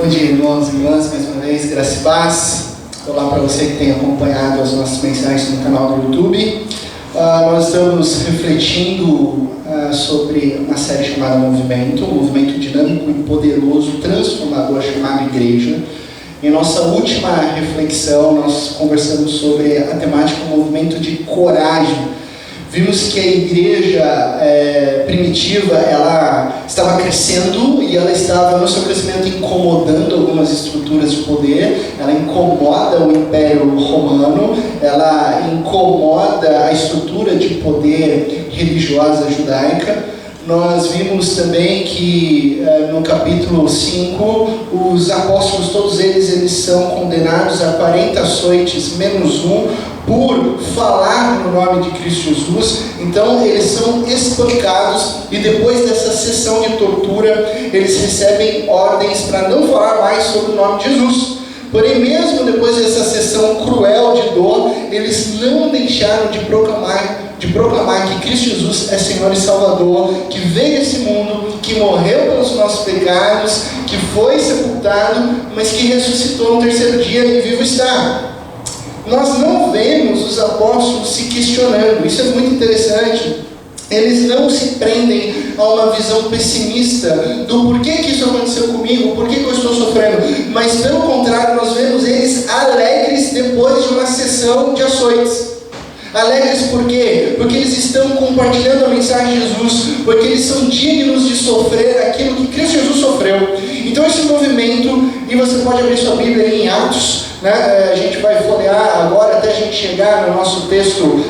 Bom dia, irmãos e irmãs, mais uma vez, graça e paz. Olá para você que tem acompanhado as nossas mensagens no canal do YouTube. Nós estamos refletindo sobre uma série chamada Movimento, um movimento dinâmico e poderoso, transformador, chamado Igreja. Em nossa última reflexão, nós conversamos sobre a temática do movimento de coragem. Vimos que a igreja primitiva, ela estava crescendo e ela estava, no seu crescimento, incomodando algumas estruturas de poder. Ela incomoda o Império Romano, ela incomoda a estrutura de poder religiosa judaica. Nós vimos também que no capítulo 5, os apóstolos, todos eles são condenados a 40 açoites menos um, por falar no nome de Cristo Jesus. Então eles são espancados e depois dessa sessão de tortura, eles recebem ordens para não falar mais sobre o nome de Jesus. Porém, mesmo depois dessa sessão cruel de dor, eles não deixaram de proclamar que Cristo Jesus é Senhor e Salvador, que veio a esse mundo, que morreu pelos nossos pecados, que foi sepultado, mas que ressuscitou no terceiro dia e vivo está. Nós não vemos os apóstolos se questionando, isso é muito interessante. Eles não se prendem a uma visão pessimista do porquê que isso aconteceu comigo, porquê que eu estou sofrendo, mas pelo contrário, nós vemos eles alegres depois de uma sessão de açoites. Alegres por quê? Porque eles estão compartilhando a mensagem de Jesus, porque eles são dignos de sofrer aquilo que Cristo Jesus sofreu. Então esse movimento, e você pode abrir sua Bíblia em Atos, a gente vai folhear agora até a gente chegar no nosso texto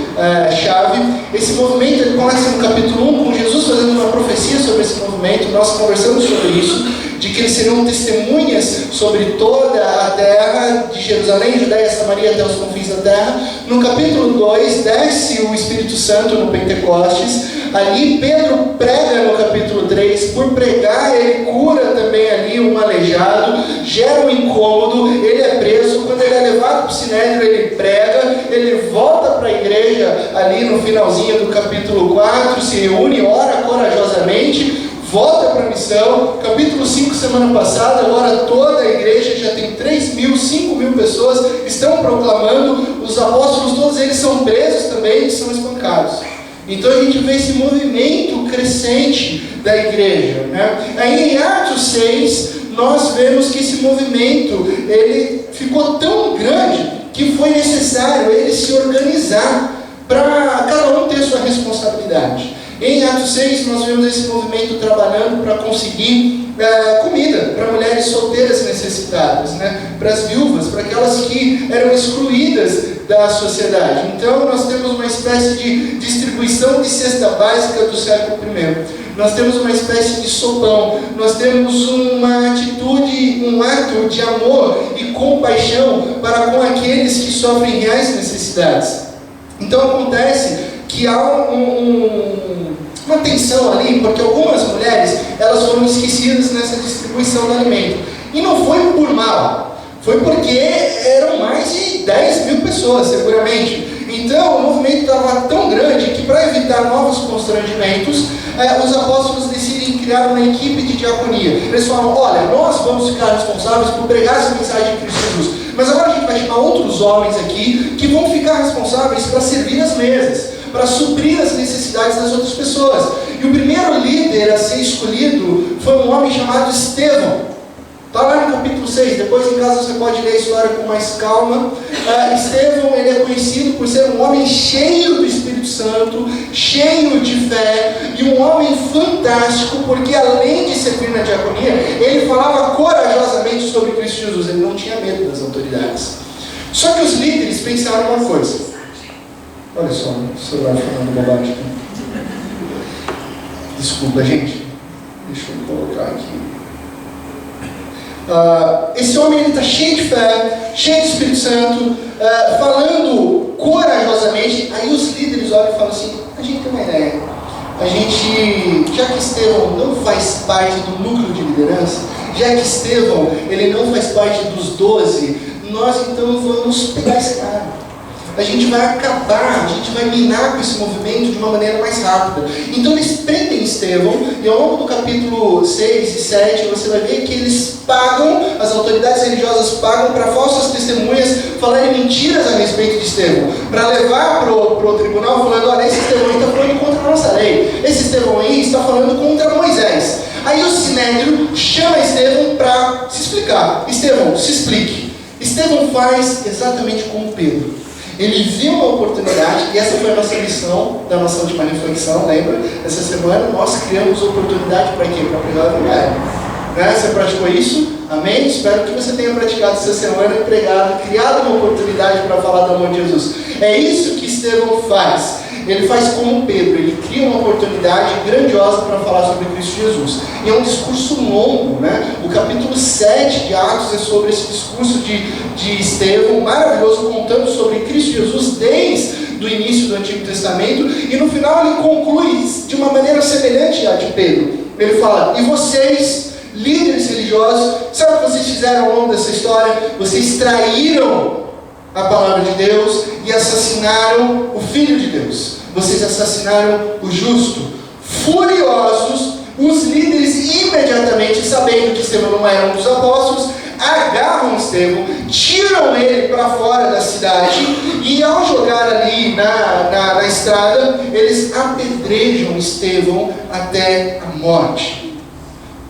chave. Esse movimento ele começa no capítulo 1 com Jesus fazendo uma profecia sobre esse movimento. Nós conversamos sobre isso, de que eles seriam testemunhas sobre toda a terra, de Jerusalém, Judéia, Samaria até os confins da terra. No capítulo 2 desce o Espírito Santo no Pentecostes. Ali Pedro prega no capítulo 3, por pregar ele cura também ali um aleijado, gera um incômodo, ele é preso. Quando ele é levado para o Sinédrio, ele prega, ele volta para a igreja ali no finalzinho do capítulo 4, se reúne, ora corajosamente, volta para a missão. Capítulo 5, semana passada, agora toda a igreja, já tem 3.000, 5.000 pessoas, estão proclamando. Os apóstolos, todos eles são presos também, são espancados. Então a gente vê esse movimento crescente da igreja, Aí em Atos 6, nós vemos que esse movimento, ele ficou tão grande, que foi necessário ele se organizar, para cada um ter sua responsabilidade. Em Atos 6, nós vemos esse movimento trabalhando para conseguir comida para mulheres solteiras necessitadas, para as viúvas, para aquelas que eram excluídas da sociedade. Então nós temos uma espécie de distribuição de cesta básica do século I. Nós temos uma espécie de sopão, nós temos uma atitude, um ato de amor e compaixão para com aqueles que sofrem reais necessidades. Então acontece que há uma tensão ali, porque algumas mulheres elas foram esquecidas nessa distribuição do alimento. E não foi por mal, foi porque eram mais de 10.000 pessoas, seguramente. Então o movimento estava tão grande que, para evitar novos constrangimentos, os apóstolos decidem criar uma equipe de diaconia. Eles falam: olha, nós vamos ficar responsáveis por pregar essa mensagem de Cristo Jesus, mas agora a gente vai chamar outros homens aqui que vão ficar responsáveis para servir as mesas, para suprir as necessidades das outras pessoas. E o primeiro líder a ser escolhido foi um homem chamado Estevão. Está lá no capítulo 6, depois em casa você pode ler a história com mais calma. Estevão, ele é conhecido por ser um homem cheio do Espírito Santo, cheio de fé, e um homem fantástico, porque além de servir na diaconia, ele falava corajosamente sobre Cristo Jesus, ele não tinha medo das autoridades. Só que os líderes pensaram uma coisa. Olha só, o celular falando bobagem. Desculpa, gente. Deixa eu colocar aqui. Esse homem está cheio de fé, cheio de Espírito Santo, falando corajosamente. Aí os líderes olham e falam assim: a gente tem uma ideia. A gente, já que Estevão não faz parte do núcleo de liderança, já que Estevão ele não faz parte dos 12, nós então vamos pegar esse cara. a gente vai acabar, a gente vai minar com esse movimento de uma maneira mais rápida. Então eles prendem Estevão, e ao longo do capítulo 6 e 7, você vai ver que eles pagam, as autoridades religiosas pagam para falsas testemunhas falarem mentiras a respeito de Estevão, para levar para o tribunal falando, olha, esse Estevão aí está falando contra a nossa lei, esse Estevão aí está falando contra Moisés. Aí o Sinédrio chama Estevão para se explicar. Estevão, se explique. Estevão faz exatamente como Pedro. Ele viu uma oportunidade, e essa foi a nossa lição da nossa última reflexão, lembra? Essa semana nós criamos oportunidade para quê? Para pregar o evangelho. Né? Você praticou isso? Amém? Espero que você tenha praticado essa semana e criado uma oportunidade para falar do amor de Jesus. É isso que Estevão faz. Ele faz como Pedro, ele cria uma oportunidade grandiosa para falar sobre Cristo Jesus. E é um discurso longo, né? O capítulo 7 de Atos é sobre esse discurso de Estevão, maravilhoso, contando sobre Cristo Jesus desde o início do Antigo Testamento. E no final ele conclui de uma maneira semelhante à de Pedro. Ele fala, e vocês, líderes religiosos, sabe o que vocês fizeram ao longo dessa história? Vocês traíram a palavra de Deus e assassinaram o Filho de Deus. Vocês assassinaram o justo. Furiosos, os líderes imediatamente, sabendo que Estevão não era um dos apóstolos, agarram Estevão, tiram ele para fora da cidade e ao jogar ali na estrada, eles apedrejam Estevão até a morte.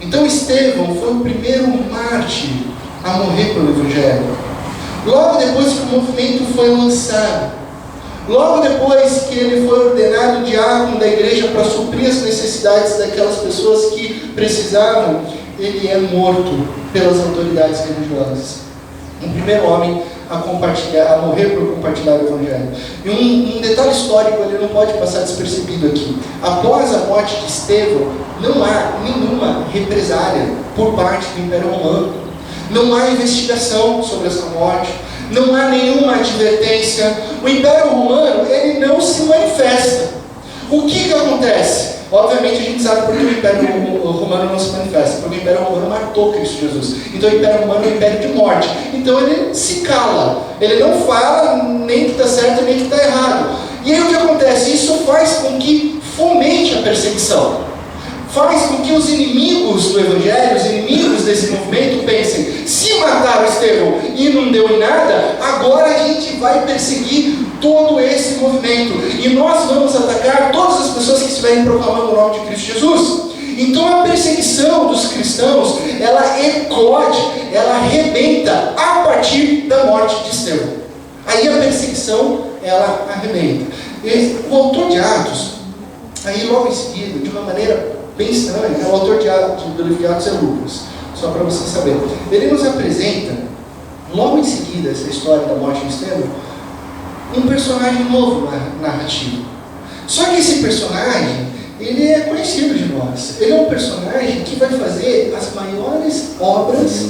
Então Estevão foi o primeiro mártir a morrer pelo Evangelho. Logo depois que o movimento foi lançado, logo depois que ele foi ordenado diácono da igreja para suprir as necessidades daquelas pessoas que precisavam, ele é morto pelas autoridades religiosas. O primeiro homem a morrer por compartilhar o Evangelho. E um detalhe histórico, ele não pode passar despercebido aqui. Após a morte de Estevão, não há nenhuma represália por parte do Império Romano. Não há investigação sobre essa morte, não há nenhuma advertência. O Império Romano, ele não se manifesta. O que acontece? Obviamente a gente sabe porque o Império Romano não se manifesta, porque o Império Romano matou Cristo Jesus. Então o Império Romano é um império de morte. Então ele se cala, ele não fala nem que está certo nem que está errado. E aí o que acontece? Isso faz com que fomente a perseguição. Faz com que os inimigos do Evangelho, os inimigos desse movimento pensem, se mataram Estevão e não deu em nada, agora a gente vai perseguir todo esse movimento. E nós vamos atacar todas as pessoas que estiverem proclamando o nome de Cristo Jesus. Então a perseguição dos cristãos, ela eclode, ela arrebenta a partir da morte de Estevão. Aí a perseguição, ela arrebenta. E o autor de Atos, aí logo em seguida, de uma maneira bem estranha, o autor do livro de Atos é Lucas, só para você saber. Ele nos apresenta, logo em seguida, essa história da morte de Estevão, um personagem novo na narrativa. Só que esse personagem, ele é conhecido de nós. Ele é um personagem que vai fazer as maiores obras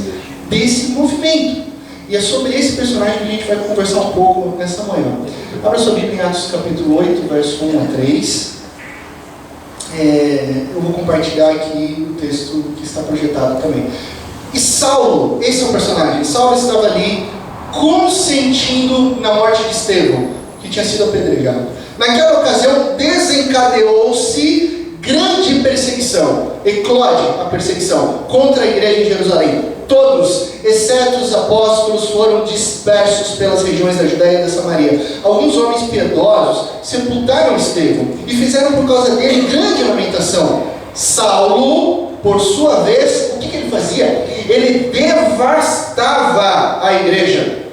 desse movimento. E é sobre esse personagem que a gente vai conversar um pouco nessa manhã. Abra sua Bíblia em Atos capítulo 8, verso 1 a 3. Eu vou compartilhar aqui o texto que está projetado também. E Saulo, esse é o personagem. Saulo estava ali consentindo na morte de Estevão, que tinha sido apedrejado. Naquela ocasião desencadeou-se grande perseguição, eclode a perseguição contra a igreja em Jerusalém. Todos, exceto os apóstolos, foram dispersos pelas regiões da Judéia e da Samaria. Alguns homens piedosos sepultaram Estevão e fizeram por causa dele grande lamentação. Saulo, por sua vez, o que ele fazia? Ele devastava a igreja.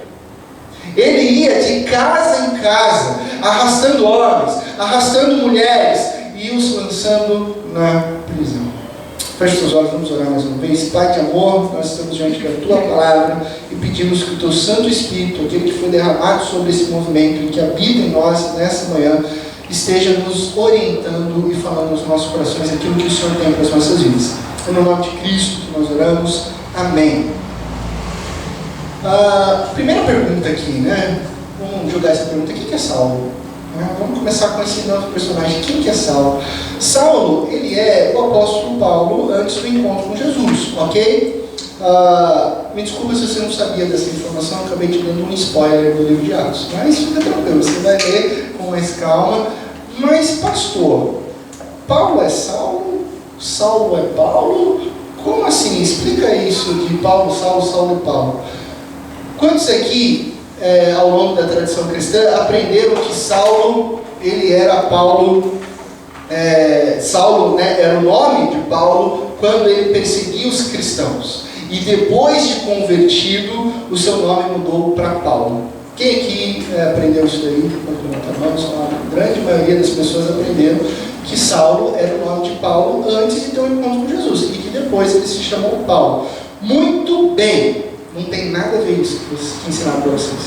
Ele ia de casa em casa, arrastando homens, arrastando mulheres e os lançando na prisão. Feche seus olhos, vamos orar mais uma vez. Pai de amor, nós estamos diante da Tua Palavra e pedimos que o Teu Santo Espírito, aquele que foi derramado sobre esse movimento e que habita em nós nessa manhã, esteja nos orientando e falando nos nossos corações aquilo que o Senhor tem para as nossas vidas. É no nome de Cristo que nós oramos. Amém. Primeira pergunta aqui, né? Vamos jogar essa pergunta. Quem que é Saulo? Vamos começar com esse novo personagem. Quem que é Saulo? Saulo, ele é o apóstolo Paulo antes do encontro com Jesus, ok? Me desculpa se você não sabia dessa informação, eu acabei te dando um spoiler do livro de Atos. Mas fica tranquilo, você vai ler com mais calma. Mas, pastor, Paulo é Saulo? Saulo é Paulo? Como assim? Explica isso de Paulo, Saulo e Paulo. Quantos aqui, ao longo da tradição cristã, aprenderam que Saulo, ele era Paulo, Saulo, né, era o nome de Paulo quando ele perseguia os cristãos. E depois de convertido, o seu nome mudou para Paulo. Quem aqui aprendeu isso daí? A grande maioria das pessoas aprenderam que Saulo era o nome de Paulo antes de ter um encontro com Jesus. E que depois ele se chamou Paulo. Muito bem! Não tem nada a ver isso que ensinaram para vocês.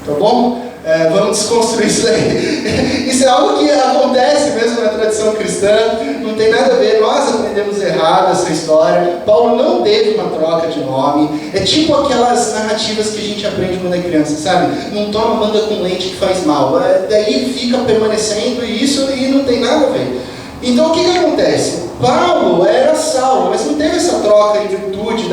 Tá bom? Vamos desconstruir isso aí. Isso é algo que acontece mesmo na tradição cristã, não tem nada a ver, nós aprendemos errado essa história. Paulo não teve uma troca de nome, é tipo aquelas narrativas que a gente aprende quando é criança, sabe? Não toma manga com leite que faz mal, daí fica permanecendo isso e não tem nada a ver. Então o que acontece? Paulo era Saulo, mas não teve essa troca em virtude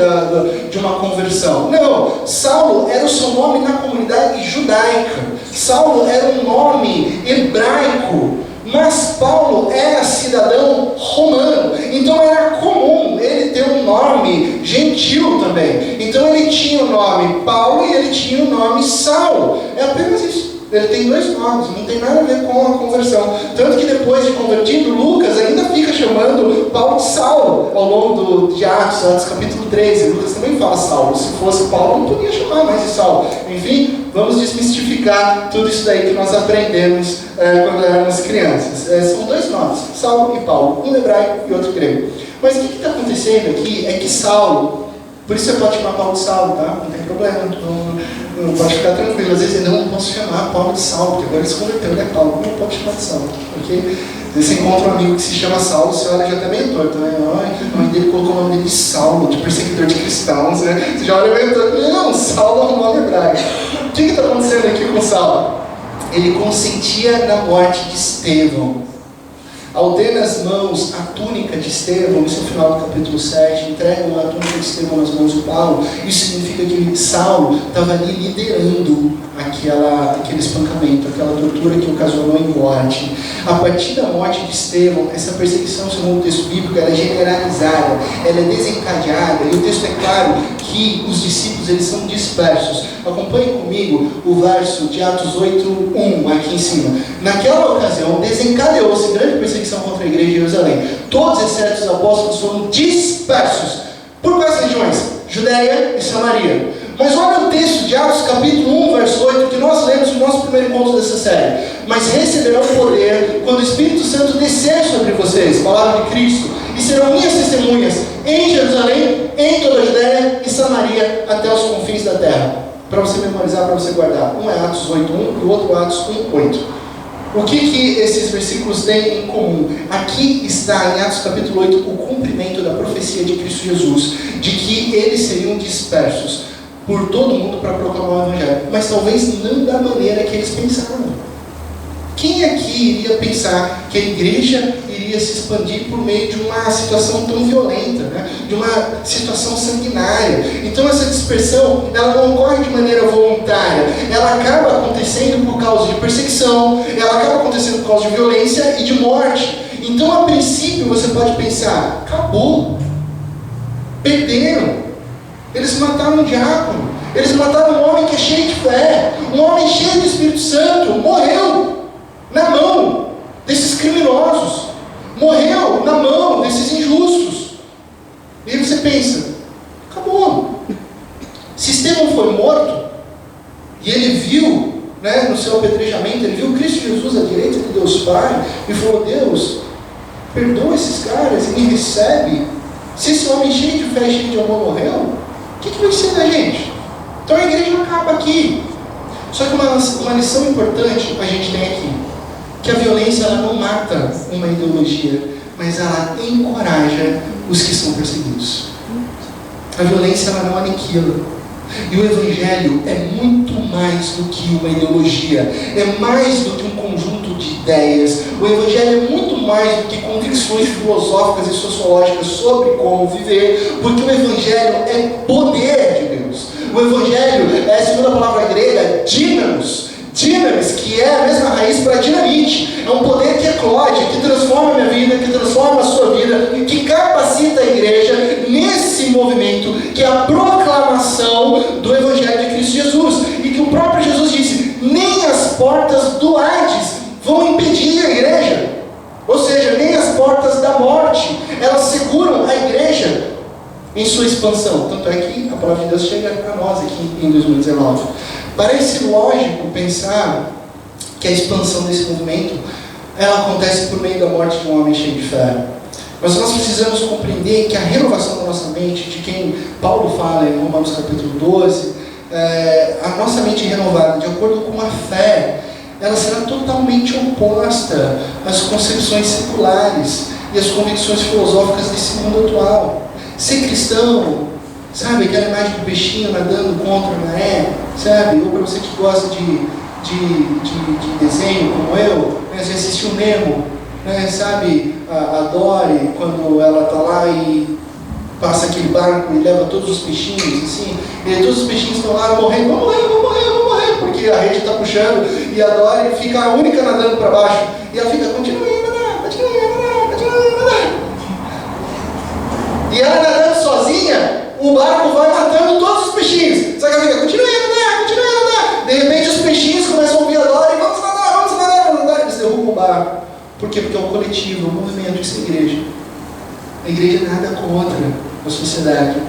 de uma conversão. Não, Saulo era o seu nome na comunidade judaica. Saulo era um nome hebraico, mas Paulo era cidadão romano. Então era comum ele ter um nome gentil também. Então ele tinha o nome Paulo e ele tinha o nome Saulo. É apenas isso. Ele tem dois nomes, não tem nada a ver com a conversão. Tanto que depois de convertido, Lucas ainda fica chamando Paulo de Saulo ao longo de Atos capítulo 13. Lucas também fala Saulo. Se fosse Paulo, não podia chamar mais de Saulo. Enfim, vamos desmistificar tudo isso daí que nós aprendemos quando éramos crianças. São dois nomes, Saulo e Paulo, um hebraico e outro grego. Mas o que está acontecendo aqui é que Saulo, por isso você pode chamar Paulo de Saulo, tá? Não tem problema, não pode ficar tranquilo. Às vezes eu não posso chamar Paulo de Saulo, porque agora ele se converteu, né, Paulo? Não pode chamar de Saulo, ok? Você encontra um amigo que se chama Saulo, você olha já está meio torto, né? A mãe dele colocou o nome dele de Saulo, de perseguidor de cristãos, né? Você já olha meio torto. Não, Saulo é um nome hebraico. O que está acontecendo aqui com Saulo? Ele consentia na morte de Estevão. Ao ter nas mãos a túnica de Estevão, isso é o final do capítulo 7, entregam a túnica de Estevão nas mãos de Paulo. Isso significa que Saulo estava ali liderando aquele espancamento, aquela tortura que ocasionou em morte. A partir da morte de Estevão, essa perseguição, segundo o texto bíblico, ela é generalizada, ela é desencadeada, e o texto é claro que os discípulos eles são dispersos. Acompanhe comigo o verso de Atos 8:1 aqui em cima. Naquela ocasião, desencadeou-se grande perseguição contra a igreja de Jerusalém. Todos, exceto os apóstolos, foram dispersos. Por quais regiões? Judéia e Samaria. Mas olha o texto de Atos capítulo 1, verso 8, que nós lemos no nosso primeiro encontro dessa série. Mas receberão poder quando o Espírito Santo descer sobre vocês, palavra de Cristo, e serão minhas testemunhas em Jerusalém, em toda a Judéia e Samaria, até os confins da terra. Para você memorizar, para você guardar. Um é Atos 8:1 e o outro Atos 1:8. O que esses versículos têm em comum? Aqui está em Atos capítulo 8 o cumprimento da profecia de Cristo Jesus, de que eles seriam dispersos por todo mundo para proclamar o Evangelho, mas talvez não da maneira que eles pensavam. Quem aqui iria pensar que a igreja iria se expandir por meio de uma situação tão violenta, né? De uma situação sanguinária? Então essa dispersão, ela não ocorre de maneira voluntária, ela acaba acontecendo por causa de perseguição, ela acaba acontecendo por causa de violência e de morte. Então a princípio você pode pensar, acabou, perderam. Eles mataram um diácono, eles mataram um homem que é cheio de fé, um homem cheio do Espírito Santo, morreu na mão desses criminosos, morreu na mão desses injustos. E aí você pensa, acabou. Se Estevão foi morto, e ele viu, né, no seu apedrejamento, ele viu Cristo Jesus à direita de Deus Pai, e falou, Deus, perdoa esses caras e me recebe. Se esse homem cheio de fé, cheio de amor morreu, o que vai ser da gente? Então a igreja não acaba aqui. Só que uma lição importante a gente tem aqui, que a violência ela não mata uma ideologia, mas ela encoraja os que são perseguidos. A violência ela não aniquila. E o Evangelho é muito mais do que uma ideologia, é mais do que um conjunto de ideias. O Evangelho é muito mais do que convicções filosóficas e sociológicas sobre como viver, porque o Evangelho é poder de Deus. O Evangelho é, segundo a palavra grega, dínamos, que é a mesma raiz para dinamite. É um poder que eclode, que transforma a minha vida, que transforma a sua vida, que capacita a igreja nesse movimento, que é a proclamação do Evangelho de Cristo Jesus. E que o próprio Jesus disse: nem as portas do Hades vão impedir a igreja. Ou seja, nem as portas da morte, elas seguram a igreja em sua expansão. Tanto é que a palavra de Deus chega a nós aqui em 2019. Parece lógico pensar que a expansão desse movimento ela acontece por meio da morte de um homem cheio de fé. Mas nós precisamos compreender que a renovação da nossa mente, de quem Paulo fala em Romanos capítulo 12, a nossa mente renovada, de acordo com a fé, ela será totalmente oposta às concepções seculares e às convicções filosóficas desse mundo atual. Ser cristão, sabe, aquela imagem do peixinho nadando contra a maré, sabe? Ou para você que gosta de desenho como eu, né? Você assistiu Nemo, né? Sabe, a Dory, quando ela está lá e passa aquele barco e leva todos os peixinhos, assim, e todos os peixinhos estão lá morrendo, vão morrer, porque a rede está puxando, e a Dory fica a única nadando para baixo, e ela fica, continua a nadar. E ela nadando sozinha, o barco vai matando todos os peixinhos. Só que ela fica, continua a nadar. De repente os peixinhos começam a ouvir a Dory, vamos nadar. Eles derrubam o barco. Por quê? Porque é um coletivo, é um movimento, isso é a igreja. A igreja nada contra a sociedade,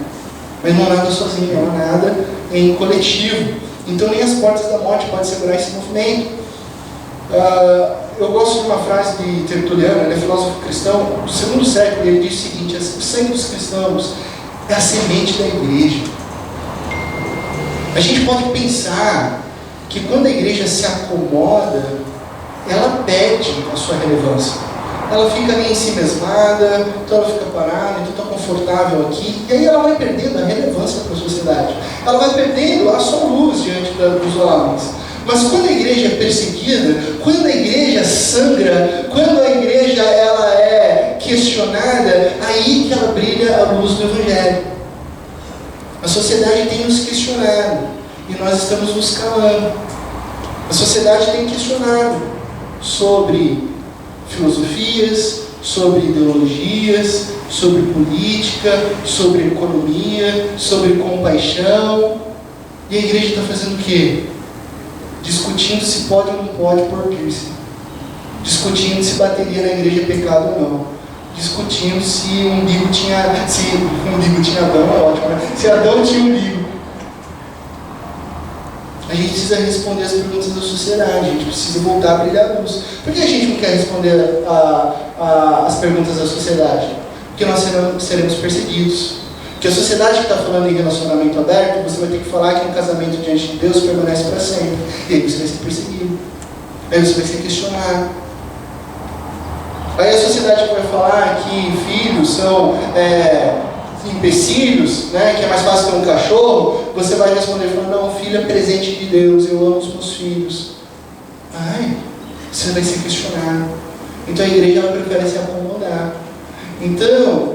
mas não nada sozinha, ela nada em coletivo. Então nem as portas da morte podem segurar esse movimento. Eu gosto de uma frase de Tertuliano, ele é filósofo cristão do segundo século, e ele diz o seguinte: o sangue dos cristãos é a semente da igreja. A gente pode pensar que quando a igreja se acomoda, ela perde a sua relevância. Ela fica ali em si mesmada, então ela fica parada, então está confortável aqui, e aí ela vai perdendo a relevância para a sociedade. Ela vai perdendo a sua luz diante dos homens. Mas quando a igreja é perseguida, quando a igreja sangra, quando a igreja ela é questionada, aí que ela brilha a luz do Evangelho. A sociedade tem nos questionado e nós estamos nos calando. A sociedade tem questionado sobre filosofias, sobre ideologias, sobre política, sobre economia, sobre compaixão. E a igreja está fazendo o quê? Discutindo se pode ou não pode pôr piercing. Discutindo se bateria na igreja é pecado ou não. Discutindo se um umbigo tinha... Se um umbigo tinha Adão, é ótimo, né? Se Adão tinha umbigo. A gente precisa responder as perguntas da sociedade. A gente precisa voltar a brilhar a luz. Por que a gente não quer responder as perguntas da sociedade? Porque nós seremos perseguidos. Porque a sociedade que está falando em relacionamento aberto, você vai ter que falar que um casamento diante de Deus permanece para sempre. E aí você vai ser perseguido. Aí você vai ser questionado. Aí a sociedade vai falar que filhos são empecilhos, né, que é mais fácil ter um cachorro. Você vai responder falando: não, filho é presente de Deus, eu amo os meus filhos. Ai, você vai ser questionado. Então a igreja ela prefere se acomodar. Então,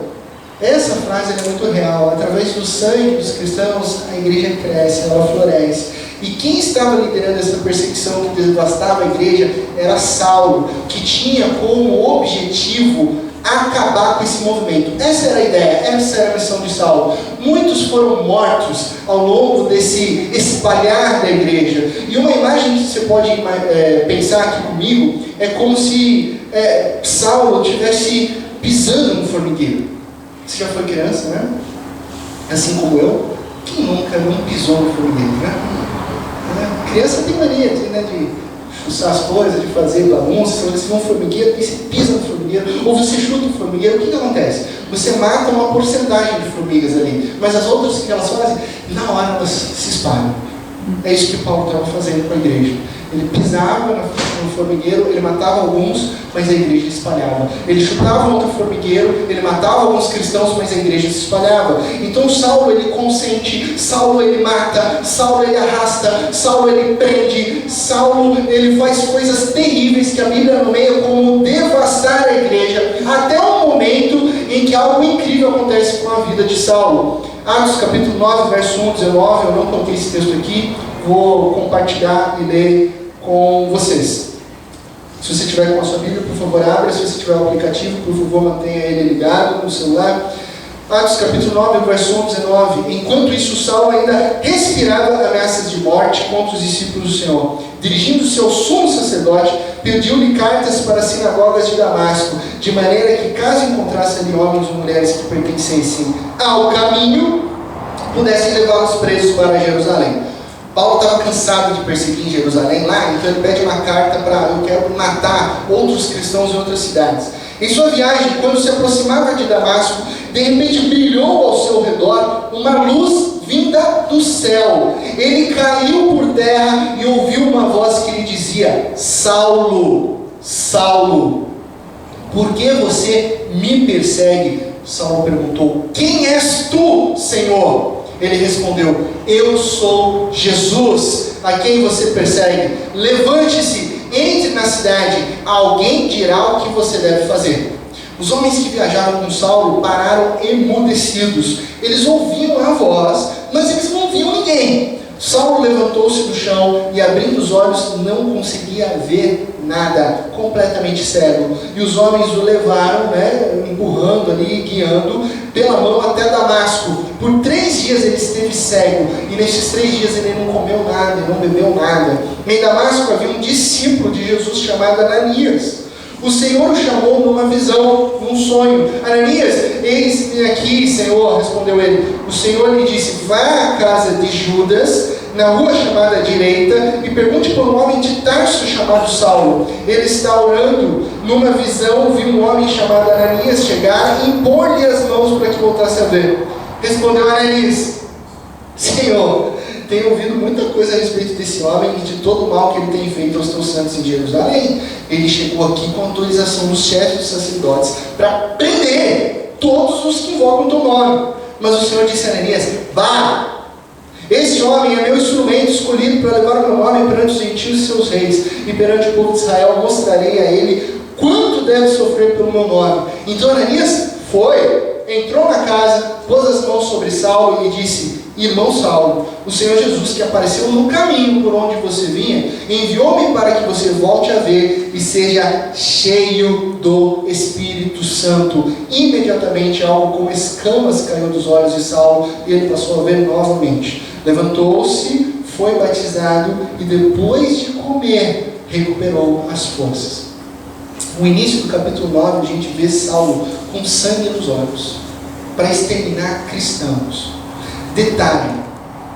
essa frase é muito real. Através do sangue dos cristãos, a igreja cresce, ela floresce. E quem estava liderando essa perseguição que devastava a igreja era Saulo, que tinha como objetivo acabar com esse movimento. Essa era a ideia, essa era a missão de Saulo. Muitos foram mortos ao longo desse espalhar da igreja. E uma imagem que você pode pensar aqui comigo é como se Saulo estivesse pisando no formigueiro. Você já foi criança, né? Assim como eu. Quem nunca não pisou no formigueiro, né? Criança tem mania né, de chuçar as coisas, de fazer bagunça. Você vê um formigueiro e você pisa no formigueiro, ou você chuta o formigueiro. O que acontece? Você mata uma porcentagem de formigas ali, mas as outras que elas fazem, na hora elas se espalham. É isso que Paulo estava fazendo com a igreja. Ele pisava no formigueiro, ele matava alguns, mas a igreja se espalhava. Ele chutava outro formigueiro, ele matava alguns cristãos, mas a igreja se espalhava. Então Saulo ele consente, Saulo ele mata, Saulo ele arrasta, Saulo ele prende, Saulo ele faz coisas terríveis que a Bíblia nomeia como devastar a igreja igreja, até o momento em que algo incrível acontece com a vida de Saulo. Atos capítulo 9, verso 1, 19, eu não coloquei esse texto aqui, vou compartilhar e ler com vocês. Se você tiver com a sua Bíblia, por favor, abra. Se você tiver o aplicativo, por favor, mantenha ele ligado no celular. Atos capítulo 9, verso 1, 19. Enquanto isso, Saulo ainda respirava ameaças de morte contra os discípulos do Senhor. Dirigindo-se ao sumo sacerdote, pediu-lhe cartas para as sinagogas de Damasco, de maneira que, caso encontrasse ali homens ou mulheres que pertencessem ao caminho, pudessem levá-los presos para Jerusalém. Paulo estava cansado de perseguir em Jerusalém lá, então ele pede uma carta para: eu quero matar outros cristãos em outras cidades. Em sua viagem, quando se aproximava de Damasco, de repente brilhou ao seu redor uma luz vinda do céu. Ele caiu por terra e ouviu uma voz que lhe dizia: Saulo, Saulo, por que você me persegue? Saulo perguntou: quem és tu, Senhor? Ele respondeu: eu sou Jesus, a quem você persegue. Levante-se, entre na cidade, alguém dirá o que você deve fazer. Os homens que viajaram com Saulo pararam emudecidos. Eles ouviam a voz, mas eles não viam ninguém. Saulo levantou-se do chão e, abrindo os olhos, não conseguia ver nada, completamente cego. E os homens o levaram, empurrando ali, guiando pela mão até Damasco. Por 3 dias ele esteve cego, e nesses 3 dias ele não comeu nada, não bebeu nada. Em Damasco havia um discípulo de Jesus chamado Ananias. O Senhor o chamou numa visão, num sonho. Ananias, eis-me aqui, Senhor, respondeu ele. O Senhor lhe disse: vá à casa de Judas, na rua chamada direita, e pergunte por um homem de Tarso chamado Saulo. Ele está orando. Numa visão, viu um homem chamado Ananias chegar e impor-lhe as mãos para que voltasse a ver. Respondeu Ananias: Senhor, tenho ouvido muita coisa a respeito desse homem e de todo o mal que ele tem feito aos teus santos em Jerusalém. Ele chegou aqui com autorização dos chefes dos sacerdotes para prender todos os que invocam o teu nome. Mas o Senhor disse a Ananias: vá! Esse homem é meu instrumento escolhido para levar o meu nome perante os gentios e seus reis, e perante o povo de Israel mostrarei a ele quanto deve sofrer pelo meu nome. Então Ananias foi, entrou na casa, pôs as mãos sobre Saulo e lhe disse: irmão Saulo, o Senhor Jesus, que apareceu no caminho por onde você vinha, enviou-me para que você volte a ver e seja cheio do Espírito Santo. Imediatamente algo como escamas caiu dos olhos de Saulo e ele passou a ver novamente. Levantou-se, foi batizado e depois de comer recuperou as forças. No início do capítulo 9 a gente vê Saulo com sangue nos olhos para exterminar cristãos. Detalhe,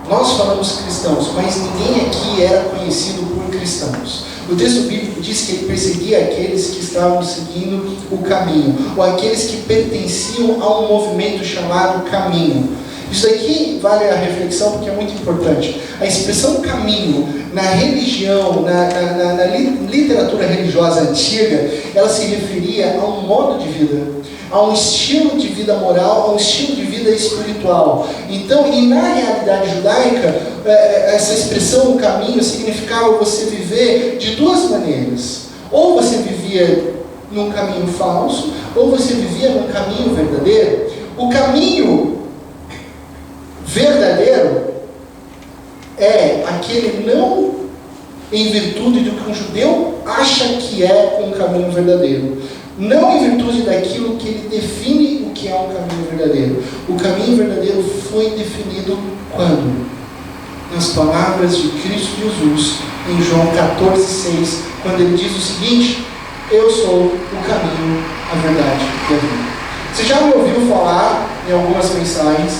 nós falamos cristãos, mas ninguém aqui era conhecido por cristãos. O texto bíblico diz que ele perseguia aqueles que estavam seguindo o caminho, ou aqueles que pertenciam a um movimento chamado caminho. Isso aqui vale a reflexão porque é muito importante. A expressão caminho na religião, na literatura religiosa antiga, ela se referia a um modo de vida, a um estilo de vida moral, a um estilo de vida espiritual. Então, e na realidade judaica, essa expressão caminho significava você viver de 2 maneiras. Ou você vivia num caminho falso, ou você vivia num caminho verdadeiro. O caminho verdadeiro é aquele não em virtude do que um judeu acha que é um caminho verdadeiro, não em virtude daquilo que ele define o que é um caminho verdadeiro. O caminho verdadeiro foi definido quando? Nas palavras de Cristo Jesus em João 14,6, quando ele diz o seguinte: eu sou o caminho, a verdade e a vida. Você já me ouviu falar em algumas mensagens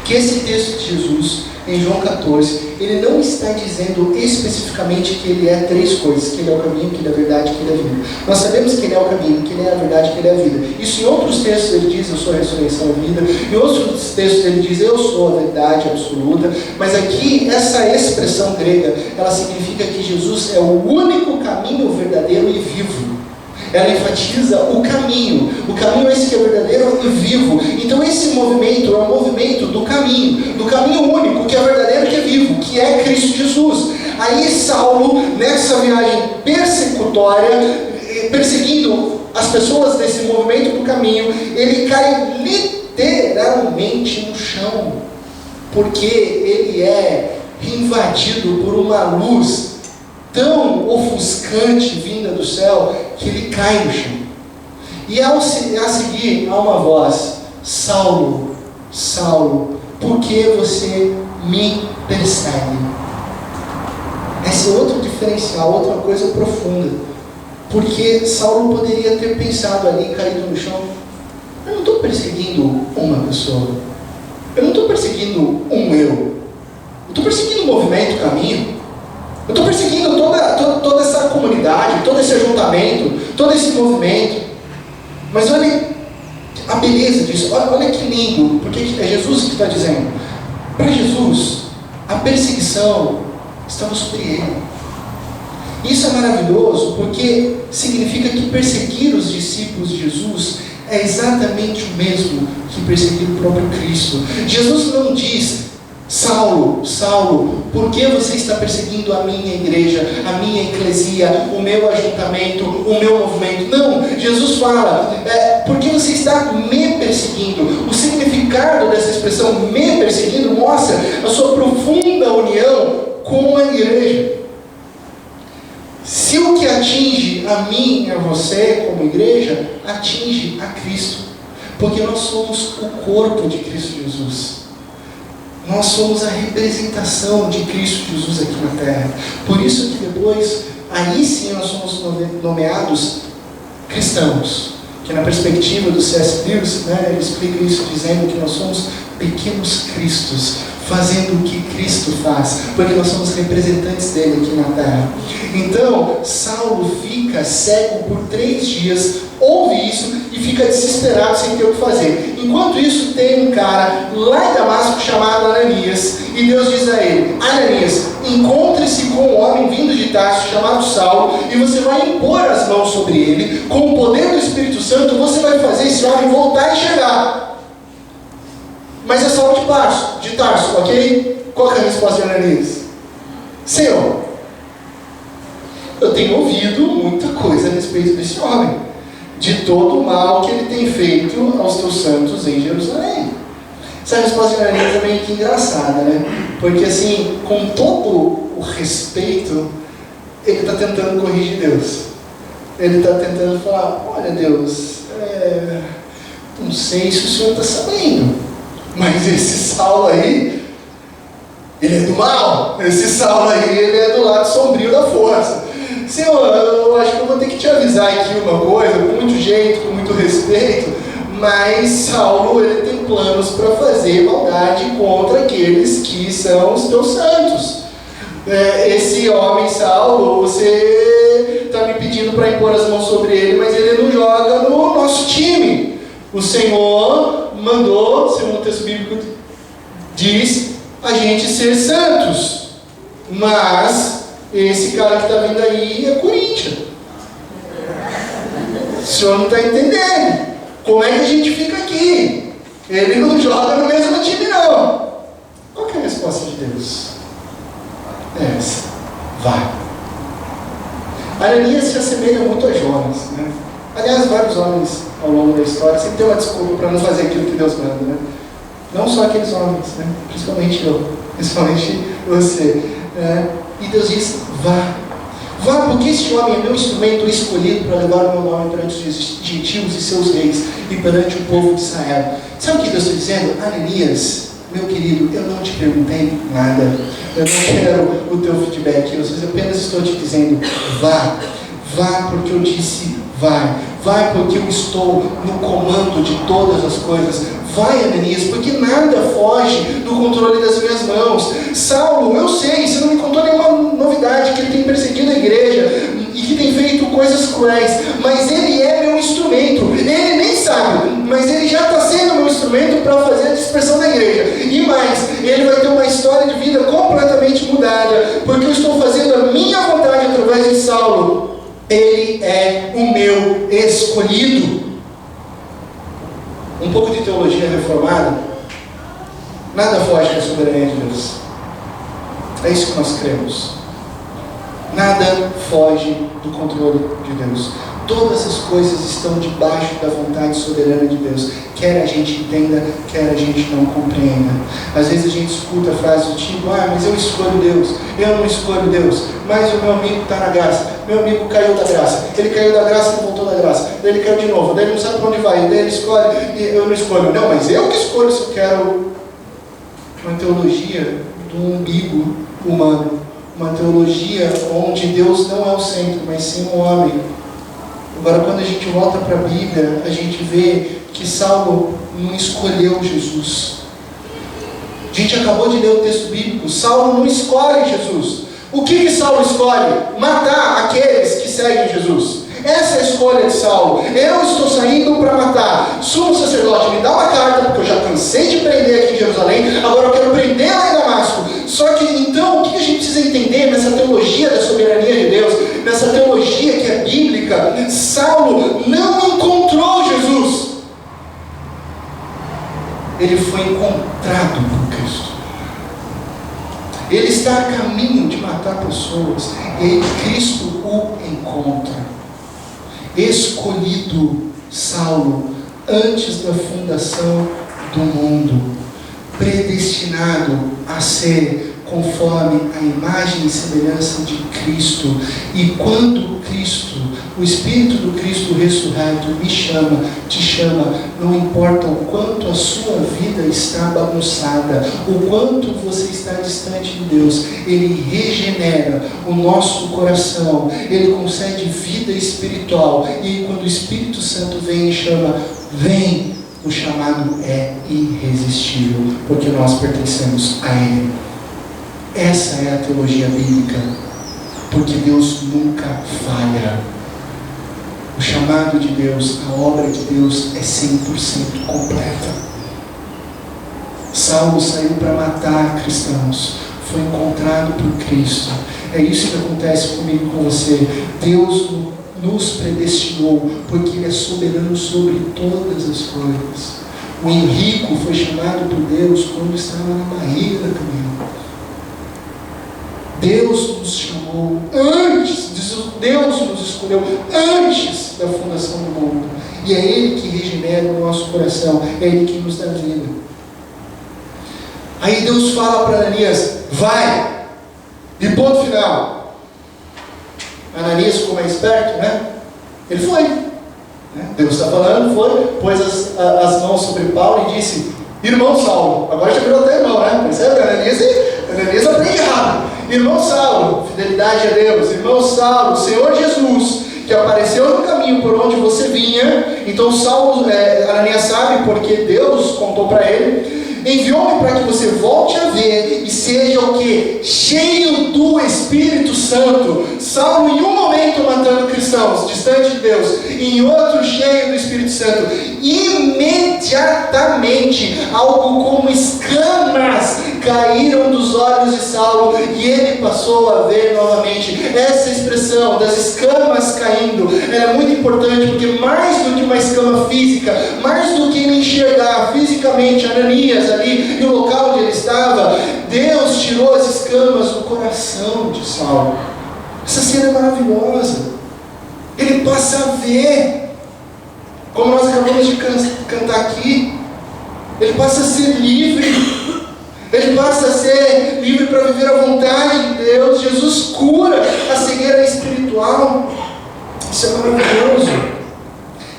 que esse texto de Jesus, em João 14, ele não está dizendo especificamente que ele é 3 coisas: que ele é o caminho, que ele é a verdade, que ele é a vida. Nós sabemos que ele é o caminho, que ele é a verdade, que ele é a vida. Isso em outros textos ele diz: eu sou a ressurreição e a vida. Em outros textos ele diz: eu sou a verdade absoluta. Mas aqui, essa expressão grega, ela significa que Jesus é o único caminho verdadeiro e vivo. Ela enfatiza o caminho. O caminho é esse que é verdadeiro e vivo. Então esse movimento é o movimento do caminho único, que é verdadeiro e que é vivo, que é Cristo Jesus. Aí Saulo, nessa viagem persecutória, perseguindo as pessoas desse movimento do caminho, ele cai literalmente no chão, porque ele é invadido por uma luz tão ofuscante vinda do céu, que ele cai no chão. E a seguir há uma voz: Saulo, Saulo, por que você me persegue? Esse é outro diferencial, outra coisa profunda. Porque Saulo poderia ter pensado ali, caído no chão: eu não estou perseguindo uma pessoa, eu não estou perseguindo um eu estou perseguindo o movimento, o caminho, eu estou perseguindo toda essa comunidade, todo esse ajuntamento, todo esse movimento. Mas olha a beleza disso, olha que lindo, porque é Jesus que está dizendo. Para Jesus, a perseguição estava sobre ele. Isso é maravilhoso, porque significa que perseguir os discípulos de Jesus é exatamente o mesmo que perseguir o próprio Cristo. Jesus não diz: Saulo, Saulo, por que você está perseguindo a minha igreja, a minha eclesia, o meu ajuntamento, o meu movimento? Não, Jesus fala: por que você está me perseguindo? O significado dessa expressão me perseguindo mostra a sua profunda união com a igreja. Se o que atinge a mim e a você como igreja, atinge a Cristo, porque nós somos o corpo de Cristo Jesus. Nós somos a representação de Cristo Jesus aqui na terra. Por isso que depois, aí sim nós somos nomeados cristãos. Que na perspectiva do C.S. Lewis, ele explica isso dizendo que nós somos pequenos cristos, fazendo o que Cristo faz, porque nós somos representantes dele aqui na terra. Então, Saulo fica cego por 3 dias, ouve isso e fica desesperado sem ter o que fazer. Enquanto isso, tem um cara lá em Damasco chamado Ananias, e Deus diz a ele: Ananias, encontre-se com um homem vindo de Tarso chamado Saulo, e você vai impor as mãos sobre ele, com o poder do Espírito Santo você vai fazer esse homem voltar a enxergar. Mas é Saulo de Tarso, ok? Qual é a resposta de Ananias? Senhor, eu tenho ouvido muita coisa a respeito desse homem, de todo o mal que ele tem feito aos teus santos em Jerusalém. Essa resposta de Ananias é meio que engraçada, né? Porque assim, com todo o respeito, ele está tentando corrigir Deus. Ele está tentando falar: olha Deus, não sei se o Senhor está sabendo, mas esse Saulo aí, ele é do mal. Esse Saulo aí, ele é do lado sombrio da força. Senhor, eu acho que eu vou ter que te avisar aqui uma coisa, com muito jeito, com muito respeito, mas Saulo, ele tem planos para fazer maldade contra aqueles que são os teus santos. Esse homem, Saulo, você está me pedindo para impor as mãos sobre ele, mas ele não joga no nosso time. O Senhor mandou, segundo o texto bíblico diz, a gente ser santos. Mas esse cara que está vindo aí é Corinthians. O senhor não está entendendo. Como é que a gente fica aqui? Ele não joga no mesmo time, não. Qual que é a resposta de Deus? É essa: vai. Ananias se assemelha muito a Jonas, né? Aliás, vários homens ao longo da história sempre tem uma desculpa para não fazer aquilo que Deus manda, né? Não só aqueles homens, né? Principalmente eu, principalmente você. E Deus diz: vá. Vá, porque este homem é meu instrumento escolhido para levar o meu nome perante os gentios e seus reis e perante o povo de Israel. Sabe o que Deus está dizendo? Ananias, meu querido, eu não te perguntei nada. Eu não quero o teu feedback. Eu apenas estou te dizendo: vá. Vá porque eu disse vai. Vai porque eu estou no comando de todas as coisas. Vai, Ananias, porque nada foge do controle das minhas mãos. Saulo, eu sei, você não me contou nenhuma novidade, que ele tem perseguido a igreja e que tem feito coisas cruéis, mas ele é meu instrumento. Ele nem sabe, mas ele já está sendo meu instrumento para fazer a dispersão da igreja. E mais, ele vai ter uma história de vida completamente mudada, porque eu estou fazendo a minha vontade através de Saulo. Ele é o meu escolhido. Um pouco de teologia reformada: nada foge da soberania de Deus. É isso que nós cremos. Nada foge do controle de Deus. Todas as coisas estão debaixo da vontade soberana de Deus. Quer a gente entenda, quer a gente não compreenda. Às vezes a gente escuta a frase do tipo: mas eu escolho Deus, eu não escolho Deus, mas o meu amigo está na graça, meu amigo caiu da graça, ele caiu da graça e voltou da graça, daí ele caiu de novo, daí ele não sabe para onde vai, daí ele escolhe, e eu não escolho. Não, mas eu que escolho se eu quero. Uma teologia do umbigo humano, uma teologia onde Deus não é o centro, mas sim o homem. Agora, quando a gente volta para a Bíblia, a gente vê que Saulo não escolheu Jesus. A gente acabou de ler o texto bíblico. Saulo não escolhe Jesus. O que Saulo escolhe? Matar aqueles que seguem Jesus. Essa é a escolha de Saulo. Eu estou saindo para matar. Sumo sacerdote, me dá uma carta, porque eu já cansei de prender aqui em Jerusalém, agora eu quero prender lá em Damasco. Só que, então, o que a gente precisa entender nessa teologia da soberania de Deus, nessa teologia que é bíblica? Saulo não encontrou Jesus. Ele foi encontrado por Cristo. Ele está a caminho de matar pessoas, e Cristo o encontra. Escolhido Saulo antes da fundação do mundo, predestinado a ser conforme a imagem e semelhança de Cristo. E quando Cristo, o Espírito do Cristo ressurreto me chama, te chama, não importa o quanto a sua vida está bagunçada, o quanto você está distante de Deus, Ele regenera o nosso coração, Ele concede vida espiritual. E quando o Espírito Santo vem e chama, vem, o chamado é irresistível, porque nós pertencemos a Ele. Essa é a teologia bíblica, porque Deus nunca falha. O chamado de Deus, a obra de Deus é 100% completa. Saulo saiu para matar cristãos, foi encontrado por Cristo. É isso que acontece comigo, com você. Deus nos predestinou, porque Ele é soberano sobre todas as coisas. O Henrico foi chamado por Deus quando estava na barriga da Camila. Deus nos chamou antes, Deus nos escolheu antes da fundação do mundo. E é Ele que regenera o nosso coração, é Ele que nos dá vida. Aí Deus fala para Ananias: vai! E ponto final. Ananias ficou mais esperto, né? Ele foi. Deus está falando, foi, pôs as mãos sobre Paulo e disse: irmão Saulo, agora já virou até irmão, né? Percebe? Ananias aprende errado. Irmão Saulo, fidelidade a Deus. Irmão Saulo, Senhor Jesus, que apareceu no caminho por onde você vinha. Então Saulo, Ananias sabe, porque Deus contou para ele. Enviou-me para que você volte a ver e seja o que? Cheio do Espírito Santo. Saulo em um momento matando cristãos, distante de Deus, em outro cheio do Espírito Santo. Imediatamente, algo como escamas caíram dos olhos de Saulo e ele passou a ver novamente. Essa expressão das escamas caindo é muito importante, porque mais do que uma escama física, mais do que ele enxergar fisicamente Ananias ali no local onde ele estava, Deus tirou as escamas do coração de Saulo. Essa cena é maravilhosa. Ele passa a ver, como nós acabamos de cantar aqui. Ele passa a ser livre. Ele passa a ser livre para viver a vontade de Deus. Jesus cura a cegueira espiritual. Isso é maravilhoso.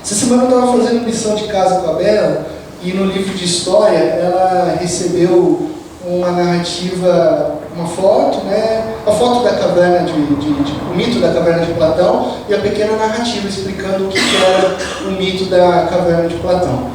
Essa semana eu estava fazendo lição de casa com a Bela, e no livro de história ela recebeu uma narrativa, uma foto, né? A foto da caverna o mito da caverna de Platão, e a pequena narrativa explicando o que era o mito da caverna de Platão.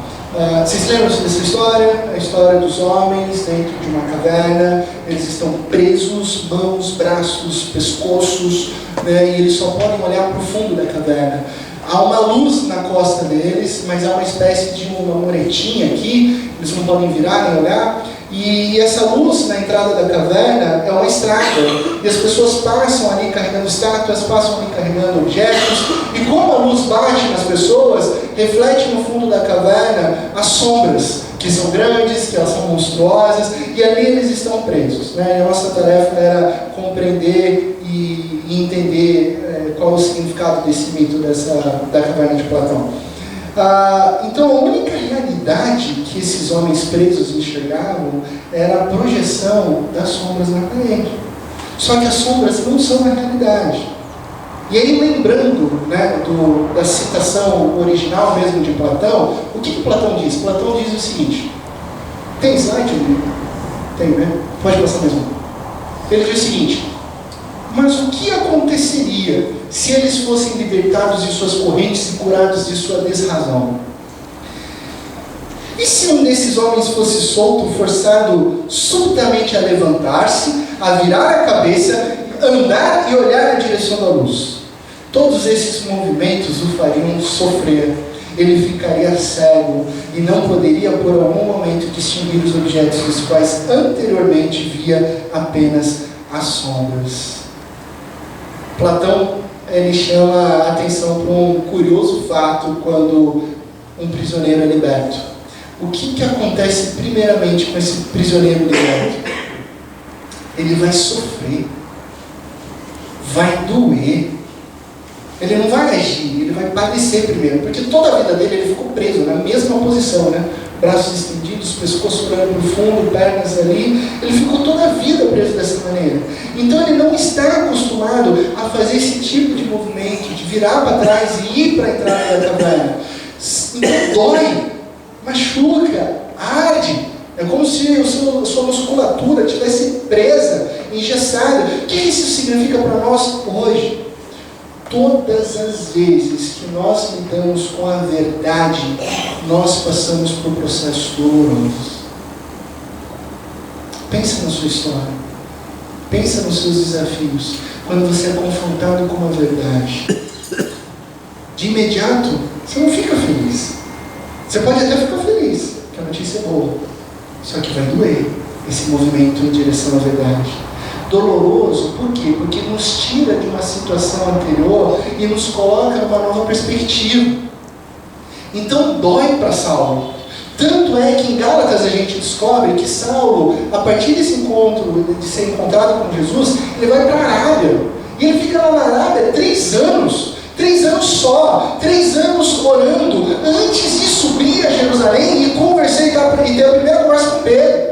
Vocês lembram dessa história? A história dos homens dentro de uma caverna. Eles estão presos, mãos, braços, pescoços, né? E eles só podem olhar para o fundo da caverna. Há uma luz na costa deles, mas há uma espécie de uma muretinha aqui, eles não podem virar nem olhar. E essa luz na entrada da caverna é uma estrada, e as pessoas passam ali carregando estátuas, passam ali carregando objetos, e como a luz bate nas pessoas, reflete no fundo da caverna as sombras, que são grandes, que elas são monstruosas, e ali eles estão presos, né? E a nossa tarefa era compreender e entender qual o significado desse mito da caverna de Platão. Então, a única realidade que esses homens presos enxergavam era a projeção das sombras na parede. Só que as sombras não são a realidade. E aí, lembrando, né, da citação original mesmo de Platão, o que Platão diz? Platão diz o seguinte: tem slide? Tem, né? Pode passar mesmo. Ele diz o seguinte: mas o que aconteceria se eles fossem libertados de suas correntes e curados de sua desrazão? E se um desses homens fosse solto, forçado subitamente a levantar-se, a virar a cabeça, andar e olhar na direção da luz? Todos esses movimentos o fariam sofrer. Ele ficaria cego e não poderia por algum momento distinguir os objetos dos quais anteriormente via apenas as sombras. Platão ele chama a atenção para um curioso fato quando um prisioneiro é liberto. O que acontece primeiramente com esse prisioneiro liberto? Ele vai sofrer, vai doer. Ele não vai agir, ele vai padecer primeiro, porque toda a vida dele ele ficou preso na mesma posição, né? Braços estendidos, pescoço olhando para o fundo, pernas ali. Ele ficou toda a vida preso dessa maneira. Então ele não está acostumado a fazer esse tipo de movimento, de virar para trás e ir para a entrada da caverna. Então dói, machuca, arde. É como se a sua musculatura estivesse presa, engessada. O que isso significa para nós hoje? Todas as vezes que nós lidamos com a verdade, nós passamos por processos dolorosos. Pensa na sua história. Pensa nos seus desafios. Quando você é confrontado com a verdade, de imediato, você não fica feliz. Você pode até ficar feliz, que a notícia é boa. Só que vai doer esse movimento em direção à verdade. Doloroso, por quê? Porque nos tira de uma situação anterior e nos coloca numa nova perspectiva. Então dói para Saulo. Tanto é que em Gálatas a gente descobre que Saulo, a partir desse encontro, de ser encontrado com Jesus, ele vai para a Arábia. E ele fica lá na Arábia 3 anos. 3 anos só, 3 anos orando, antes de subir a Jerusalém e conversar e ter a primeira conversa com Pedro.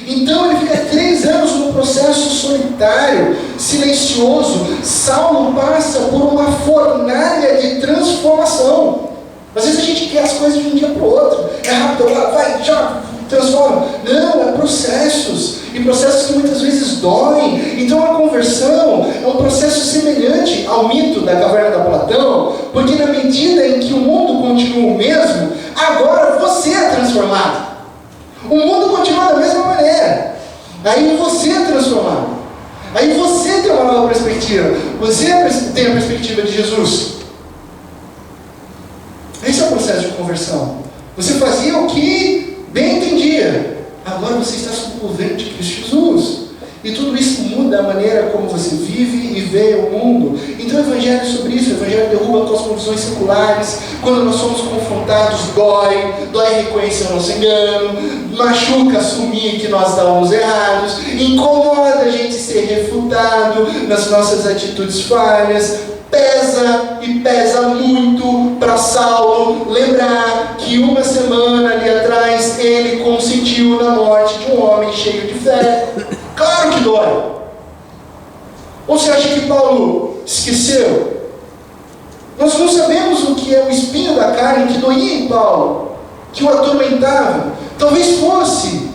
Então ele fica 3 anos num processo solitário, silencioso. Saulo passa por uma fornalha de transformação. Às vezes a gente quer as coisas de um dia para o outro. É rápido, vai, já, transforma. Não, é processos. E processos que muitas vezes doem. Então a conversão é um processo semelhante ao mito da caverna da Platão, porque na medida em que o mundo continua o mesmo, agora você é transformado. O mundo continua da mesma maneira. Aí você é transformado. Aí você tem uma nova perspectiva. Você tem a perspectiva de Jesus. Esse é o processo de conversão. Você fazia o que bem entendia. Agora você está sob o governo de Cristo Jesus. E tudo isso muda a maneira como você vive e vê o mundo. Então o Evangelho é sobre isso. O Evangelho derruba cosmovisões seculares. Quando nós somos confrontados, dói reconhecer o nosso engano, machuca assumir que nós estávamos errados, incomoda a gente ser refutado nas nossas atitudes falhas. Pesa e pesa muito para Saulo lembrar que uma semana ali atrás ele consentiu na morte de um homem cheio de fé. Claro que dói. Ou você acha que Paulo esqueceu? Nós não sabemos o que é o espinho da carne que doía em Paulo, que o atormentava. Talvez fosse,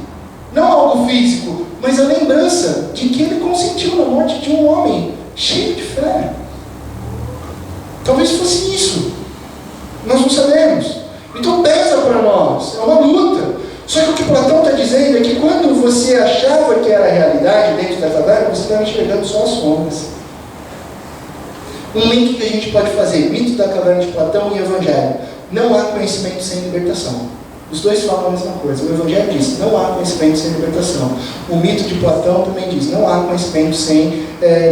não algo físico, mas a lembrança de que ele consentiu na morte de um homem cheio de fé. Talvez fosse isso. Nós não sabemos. Então pesa para nós. É uma luta. Só que o que Platão está dizendo é que quando você achava que era a realidade dentro da caverna, você estava enxergando só as sombras. Um link que a gente pode fazer: mito da caverna de Platão e Evangelho. Não há conhecimento sem libertação. Os dois falam a mesma coisa. O Evangelho diz: não há conhecimento sem libertação. O mito de Platão também diz: não há conhecimento sem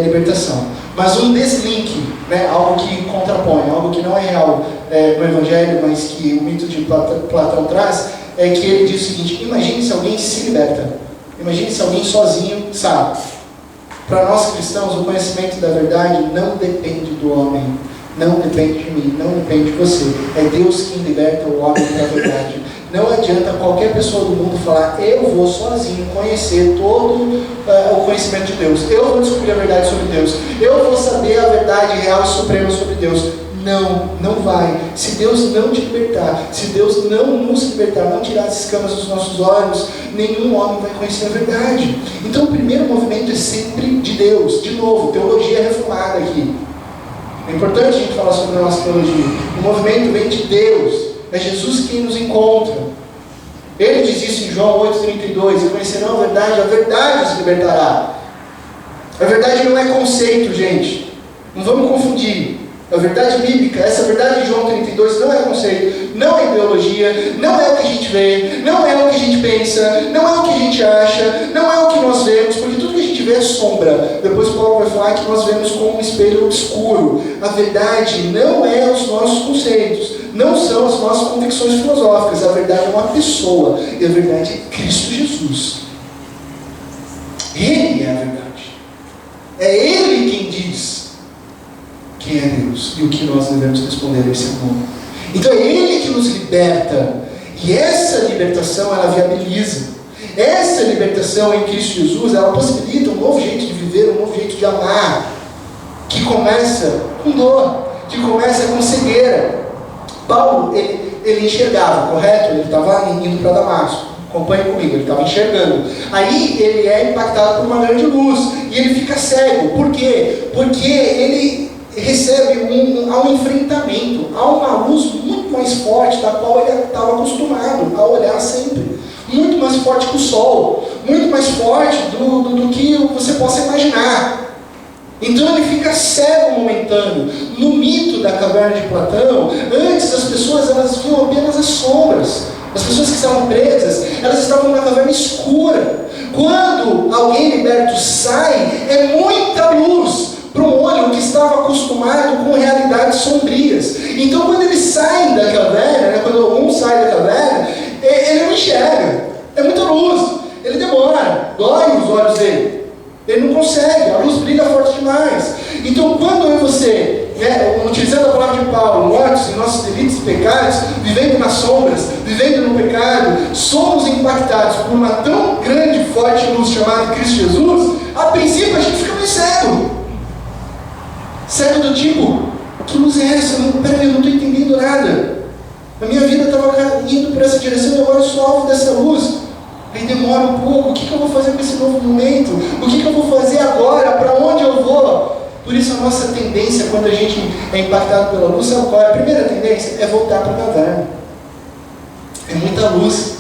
libertação. Mas um deslink, né, algo que contrapõe, algo que não é real no Evangelho, mas que o mito de Platão traz, é que ele diz o seguinte: imagine se alguém se liberta. Imagine se alguém sozinho sabe. Para nós cristãos, o conhecimento da verdade não depende do homem, não depende de mim, não depende de você. É Deus quem liberta o homem da verdade. Não adianta qualquer pessoa do mundo falar: eu vou sozinho conhecer todo o conhecimento de Deus, eu vou descobrir a verdade sobre Deus, eu vou saber a verdade real e suprema sobre Deus. Não, não vai. Se Deus não te libertar, se Deus não nos libertar, não tirar as escamas dos nossos olhos, nenhum homem vai conhecer a verdade. Então o primeiro movimento é sempre de Deus. De novo, teologia reformada aqui. É importante a gente falar sobre a nossa teologia. O movimento vem de Deus. É Jesus quem nos encontra. Ele diz isso em João 8,32: e conhecerão a verdade os libertará. A verdade não é conceito, gente. Não vamos confundir. A verdade bíblica, essa verdade de João 32 não é conceito, não é ideologia, não é o que a gente vê, não é o que a gente pensa, não é o que a gente acha, não é o que nós vemos, porque tudo que a gente vê é sombra. Depois Paulo vai falar que nós vemos como um espelho obscuro. A verdade não é os nossos conceitos, não são as nossas convicções filosóficas. A verdade é uma pessoa, e a verdade é Cristo Jesus. Ele é a verdade. É Ele quem diz quem é Deus e o que nós devemos responder a esse amor. Então é Ele que nos liberta, e essa libertação ela viabiliza. Essa libertação em Cristo Jesus, ela possibilita um novo jeito de viver, um novo jeito de amar, que começa com dor, que começa com cegueira. Paulo, ele enxergava, correto? Ele estava indo para Damasco. Acompanhe comigo, ele estava enxergando. Aí ele é impactado por uma grande luz, e ele fica cego. Por quê? Porque ele recebe um enfrentamento, há uma luz muito mais forte, da qual ele estava acostumado a olhar sempre, muito mais forte que o sol, muito mais forte do que você possa imaginar. Então ele fica cego momentâneo. No mito da caverna de Platão, antes as pessoas elas viam apenas as sombras. As pessoas que estavam presas, elas estavam numa caverna escura. Quando alguém liberto sai, é muita luz para um olho que estava acostumado com realidades sombrias. Então quando eles saem da caverna, quando um sai da caverna, ele não enxerga, é muita luz, ele demora, dói os olhos dele, ele não consegue, a luz brilha forte demais. Então quando eu e você, utilizando a palavra de Paulo, mortos em nossos delitos e pecados, vivendo nas sombras, vivendo no pecado, somos impactados por uma tão grande e forte luz chamada Cristo Jesus. A princípio a gente fica meio cego. Cego do tipo: que luz é essa? Peraí, eu não estou entendendo nada. A minha vida estava indo para essa direção e agora eu sou alvo dessa luz. Aí demora um pouco. O que eu vou fazer com esse novo momento? O que eu vou fazer agora? Para onde eu vou? Por isso a nossa tendência, quando a gente é impactado pela luz, sabe qual é? A primeira tendência é voltar para a caverna. É muita luz,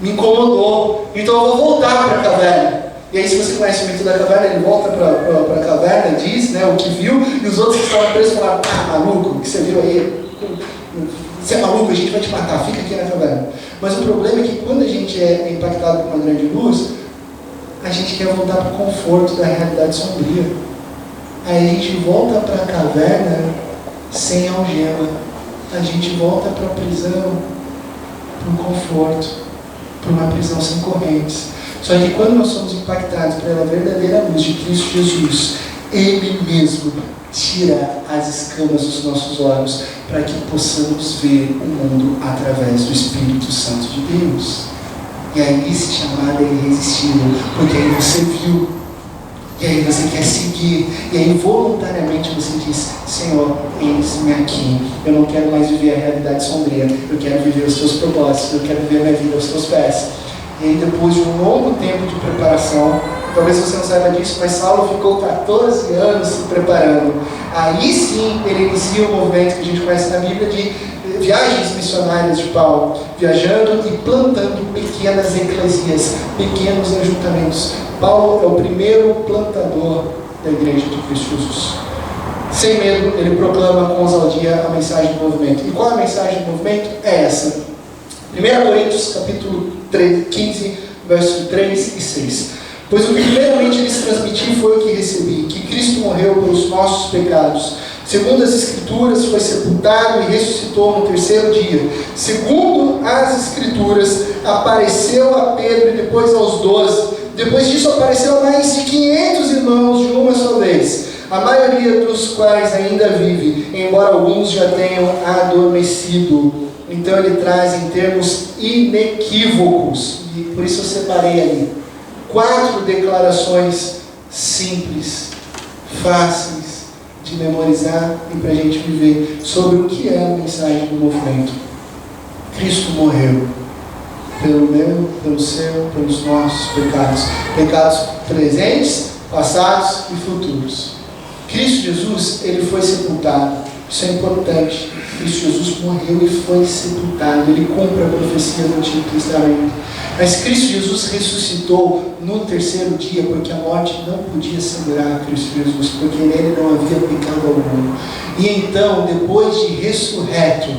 me incomodou, então eu vou voltar para a caverna. E aí, se você conhece o mito da caverna, ele volta para a caverna, diz o que viu, e os outros que estavam presos falaram: maluco, o que você viu aí? Você é maluco, a gente vai te matar, fica aqui na caverna. Mas o problema é que quando a gente é impactado por uma grande luz, a gente quer voltar para o conforto da realidade sombria. Aí a gente volta para a caverna sem algema, a gente volta para a prisão, para o conforto, para uma prisão sem correntes. Só que quando nós somos impactados pela verdadeira luz de Cristo Jesus, Ele mesmo tira as escamas dos nossos olhos para que possamos ver o mundo através do Espírito Santo de Deus. E aí esse chamado é irresistível, porque aí você viu, e aí você quer seguir, e aí voluntariamente você diz: Senhor, eis-me aqui, eu não quero mais viver a realidade sombria, eu quero viver os teus propósitos, eu quero viver a minha vida aos teus pés. E aí depois de um longo tempo de preparação, talvez você não saiba disso, mas Saulo ficou 14 anos se preparando. Aí sim ele inicia o movimento que a gente conhece na Bíblia de viagens missionárias de Paulo, viajando e plantando pequenas eclesias, pequenos ajuntamentos. Paulo é o primeiro plantador da igreja de Cristo Jesus. Sem medo, ele proclama com ousadia a mensagem do movimento. E qual é a mensagem do movimento? É essa. 1 Coríntios capítulo 15, versos 3 e 6. Pois o que primeiramente lhes transmiti foi o que recebi, que Cristo morreu pelos nossos pecados, segundo as Escrituras, foi sepultado e ressuscitou no terceiro dia. Segundo as Escrituras, apareceu a Pedro e depois aos 12. Depois disso apareceu mais de 500 irmãos de uma só vez, a maioria dos quais ainda vive, embora alguns já tenham adormecido. Então ele traz em termos inequívocos, e por isso eu separei ali 4 declarações simples, fáceis de memorizar e para a gente viver sobre o que é a mensagem do movimento. Cristo morreu pelo meu, pelo seu, pelos nossos pecados presentes, passados e futuros. Cristo Jesus, ele foi sepultado. Isso é importante. Cristo Jesus morreu e foi sepultado. Ele cumpre a profecia do Antigo Testamento. Mas Cristo Jesus ressuscitou no terceiro dia, porque a morte não podia segurar Cristo Jesus, porque nele não havia pecado algum. E então, depois de ressurreto,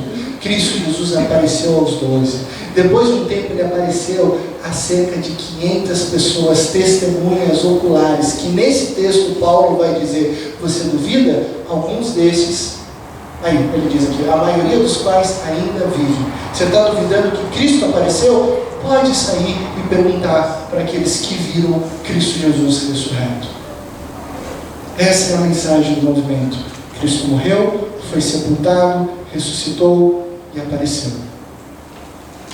Cristo Jesus apareceu aos 12. Depois de um tempo ele apareceu a cerca de 500 pessoas, testemunhas oculares, que nesse texto Paulo vai dizer, você duvida? Alguns desses, aí ele diz aqui, a maioria dos quais ainda vive. Você está duvidando que Cristo apareceu? Pode sair e perguntar para aqueles que viram Cristo Jesus ressurreto. Essa é a mensagem do movimento. Cristo morreu, foi sepultado, ressuscitou e apareceu.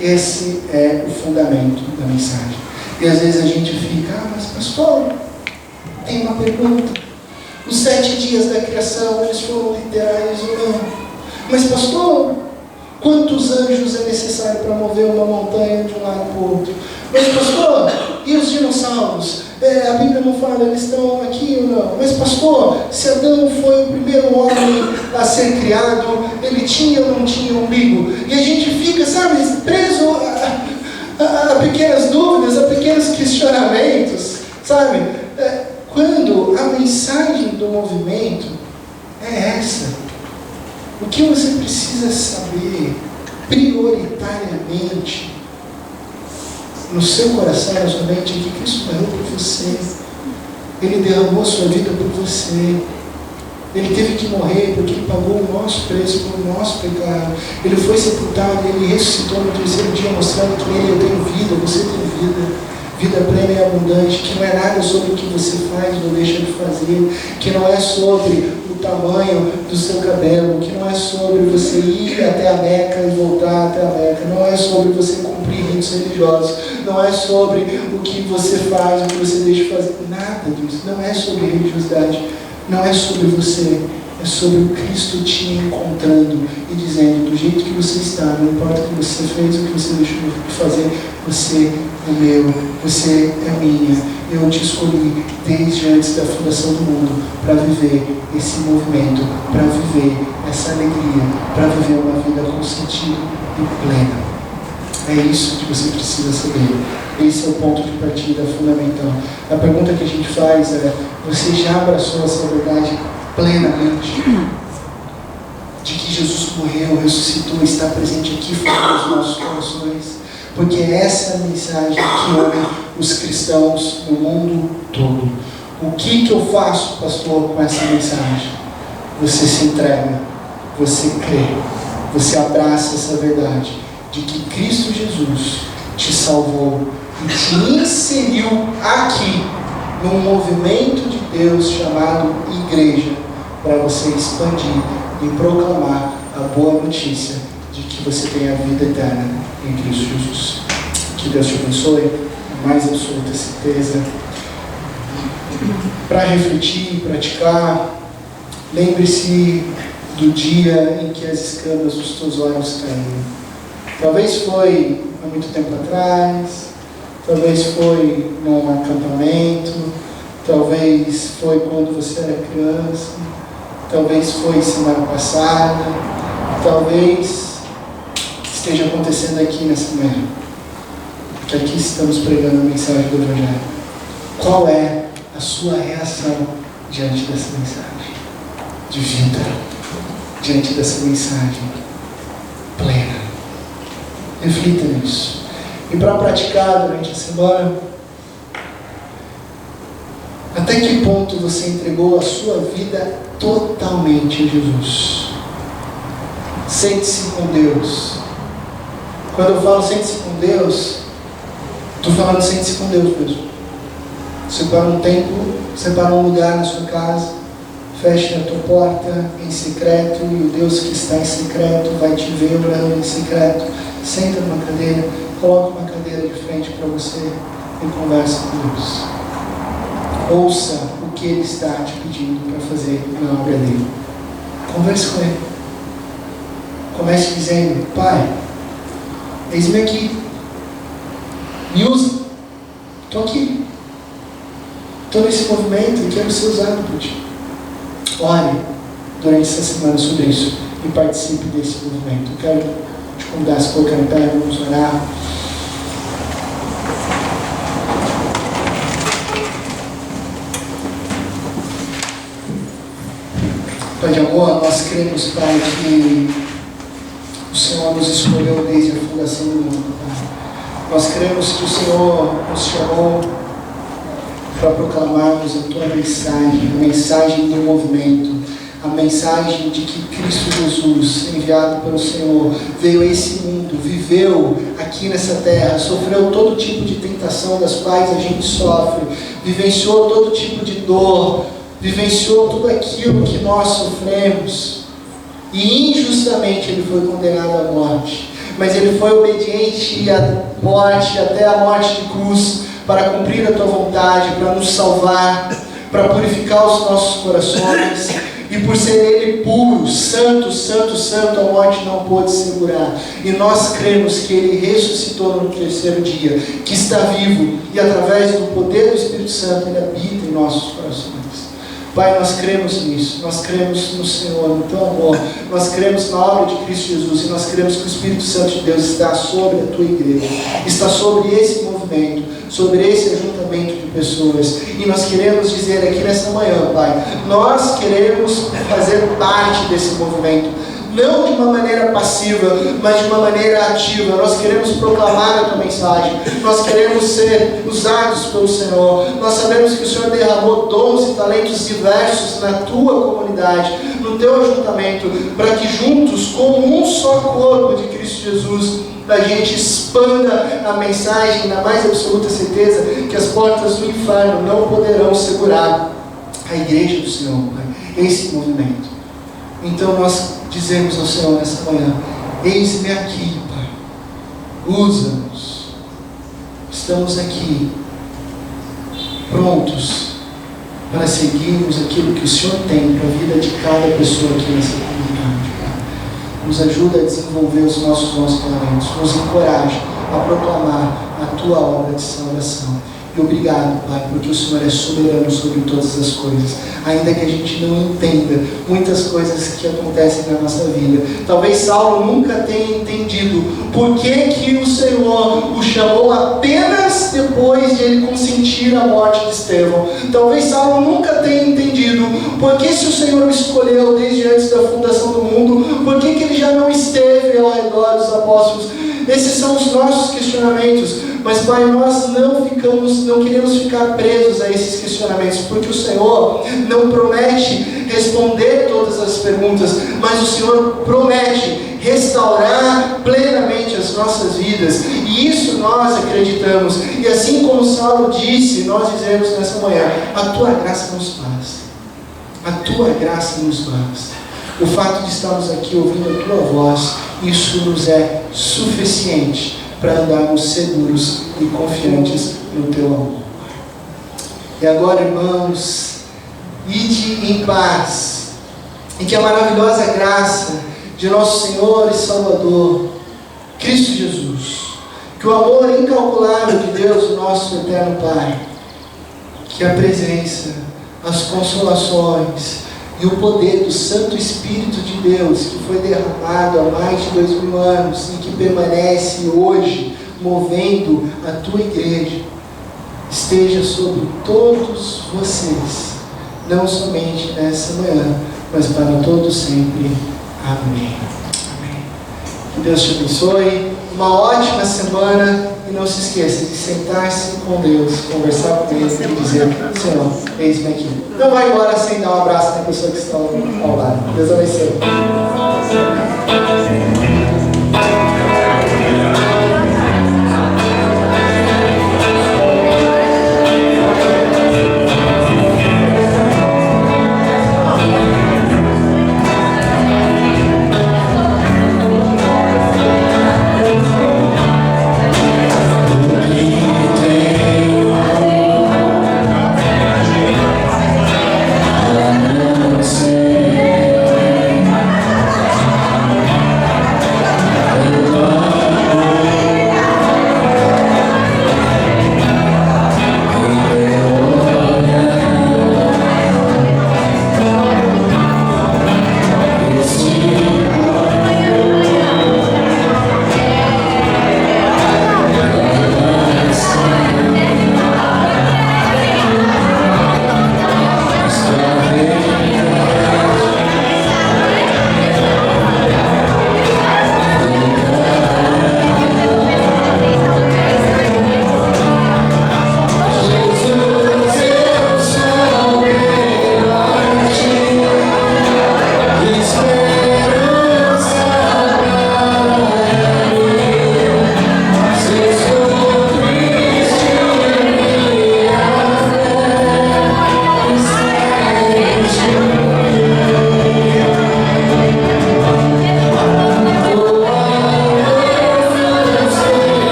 Esse é o fundamento da mensagem. E às vezes a gente fica, mas pastor, tem uma pergunta. Os 7 dias da criação, eles foram literais ou não? Mas pastor, quantos anjos é necessário para mover uma montanha de um lado para o outro? Mas pastor, e os dinossauros? A Bíblia não fala, eles estão aqui ou não? Mas pastor, se Adão foi o primeiro homem a ser criado, ele tinha ou não tinha umbigo? E a gente fica, sabe, preso a pequenas dúvidas, a pequenos questionamentos, sabe? Quando a mensagem do movimento é essa, o que você precisa saber prioritariamente no seu coração, na sua mente, é que Cristo morreu por você. Ele derramou a sua vida por você. Ele teve que morrer porque Ele pagou o nosso preço pelo nosso pecado. Ele foi sepultado e Ele ressuscitou no terceiro dia, mostrando que nele eu tenho vida, você tem vida. Vida plena e abundante, que não é nada sobre o que você faz ou deixa de fazer, que não é sobre o tamanho do seu cabelo, que não é sobre você ir até a Meca e voltar até a Meca, não é sobre você cumprir ritos religiosos, não é sobre o que você faz, o que você deixa de fazer, nada disso, não é sobre religiosidade, não é sobre você, é sobre o Cristo te encontrando e dizendo, do jeito que você está, não importa o que você fez, o que você deixou de fazer, você é meu, você é minha, eu te escolhi desde antes da fundação do mundo para viver esse movimento, para viver essa alegria, para viver uma vida com sentido e plena. É isso que você precisa saber. Esse é o ponto de partida fundamental. A pergunta que a gente faz é, você já abraçou essa verdade plenamente? De que Jesus morreu, ressuscitou, está presente aqui fora dos nossos corações? Porque essa é a mensagem que une os cristãos no mundo todo. O que eu faço, pastor, com essa mensagem? Você se entrega, você crê, você abraça essa verdade de que Cristo Jesus te salvou e te inseriu aqui num movimento de Deus chamado igreja, para você expandir e proclamar a boa notícia de que você tem a vida eterna em Cristo Jesus. Que Deus te abençoe, com mais absoluta certeza. Para refletir, praticar, lembre-se do dia em que as escamas dos teus olhos caíram. Talvez foi há muito tempo atrás, talvez foi num acampamento, talvez foi quando você era criança, talvez foi semana passada, talvez esteja acontecendo aqui nessa manhã, que aqui estamos pregando a mensagem do Evangelho. Qual é a sua reação diante dessa mensagem de vida, diante dessa mensagem plena? Reflita nisso. E para praticar durante a semana, até que ponto você entregou a sua vida totalmente a Jesus? Sente-se com Deus. Quando eu falo sente-se com Deus, estou falando sente-se com Deus mesmo. Separa um tempo, separa um lugar na sua casa, feche a tua porta em secreto, e o Deus que está em secreto vai te ver orando em secreto. Senta numa cadeira, coloca uma cadeira de frente para você e conversa com Deus. Ouça o que Ele está te pedindo para fazer na obra dele. Converse com Ele. Comece dizendo: Pai, eis-me aqui, me usa, estou aqui, estou nesse movimento e quero ser usado por Ti. Ore durante essa semana sobre isso e participe desse movimento. Eu quero te convidar a se colocar em pé, vamos orar. Pai de amor, nós cremos, Pai, que o Senhor nos escolheu desde a fundação do mundo, Pai. Nós cremos que o Senhor nos chamou para proclamarmos a Tua mensagem, a mensagem do movimento, a mensagem de que Cristo Jesus, enviado pelo Senhor, veio a esse mundo, viveu aqui nessa terra, sofreu todo tipo de tentação das quais a gente sofre, vivenciou todo tipo de dor, vivenciou tudo aquilo que nós sofremos, e injustamente Ele foi condenado à morte, mas Ele foi obediente à morte, até a morte de cruz, para cumprir a Tua vontade, para nos salvar, para purificar os nossos corações. E por ser Ele puro, santo, santo, santo, a morte não pôde segurar. E nós cremos que Ele ressuscitou no terceiro dia, que está vivo, e através do poder do Espírito Santo Ele habita em nossos corações. Pai, nós cremos nisso, nós cremos no Senhor, no Teu amor, nós cremos na obra de Cristo Jesus, e nós cremos que o Espírito Santo de Deus está sobre a Tua igreja, está sobre esse movimento, sobre esse ajuntamento de pessoas, e nós queremos dizer aqui nessa manhã, Pai, nós queremos fazer parte desse movimento, não de uma maneira passiva, mas de uma maneira ativa. Nós queremos proclamar a Tua mensagem, nós queremos ser usados pelo Senhor. Nós sabemos que o Senhor derramou dons e talentos diversos na Tua comunidade, no Teu ajuntamento, para que juntos, como um só corpo de Cristo Jesus, a gente expanda a mensagem na mais absoluta certeza que as portas do inferno não poderão segurar a igreja do Senhor, Pai, esse movimento. Então nós dizemos ao Senhor nessa manhã: eis-me aqui, Pai, usa-nos. Estamos aqui, prontos para seguirmos aquilo que o Senhor tem para a vida de cada pessoa aqui nessa comunidade, Pai. Nos ajuda a desenvolver os nossos talentos, nos encoraja a proclamar a Tua obra de salvação. E obrigado, Pai, porque o Senhor é soberano sobre todas as coisas. Ainda que a gente não entenda muitas coisas que acontecem na nossa vida. Talvez Saulo nunca tenha entendido por que o Senhor o chamou apenas depois de ele consentir a morte de Estevão. Talvez Saulo nunca tenha entendido por que, se o Senhor o escolheu desde antes da fundação do mundo, por que ele já não esteve ao redor dos apóstolos. Esses são os nossos questionamentos. Mas, Pai, nós não queremos ficar presos a esses questionamentos, porque o Senhor não promete responder todas as perguntas, mas o Senhor promete restaurar plenamente as nossas vidas, e isso nós acreditamos. E assim como Saulo disse, nós dizemos nessa manhã: a Tua graça nos basta, a Tua graça nos basta. O fato de estarmos aqui ouvindo a Tua voz, isso nos é suficiente para andarmos seguros e confiantes no Teu amor. E agora, irmãos, ide em paz, e que a maravilhosa graça de nosso Senhor e Salvador, Cristo Jesus, que o amor incalculável de Deus, o nosso eterno Pai, que a presença, as consolações e o poder do Santo Espírito de Deus, que foi derramado há mais de 2000 anos e que permanece hoje movendo a Tua igreja, esteja sobre todos vocês, não somente nessa manhã, mas para todos sempre. Amém. Amém. Que Deus te abençoe, uma ótima semana, e não se esqueça de sentar-se com Deus, conversar com Ele e dizer: Senhor, eis-me aqui. Não vai embora sem dar um abraço na pessoa que está ao lado. Deus abençoe.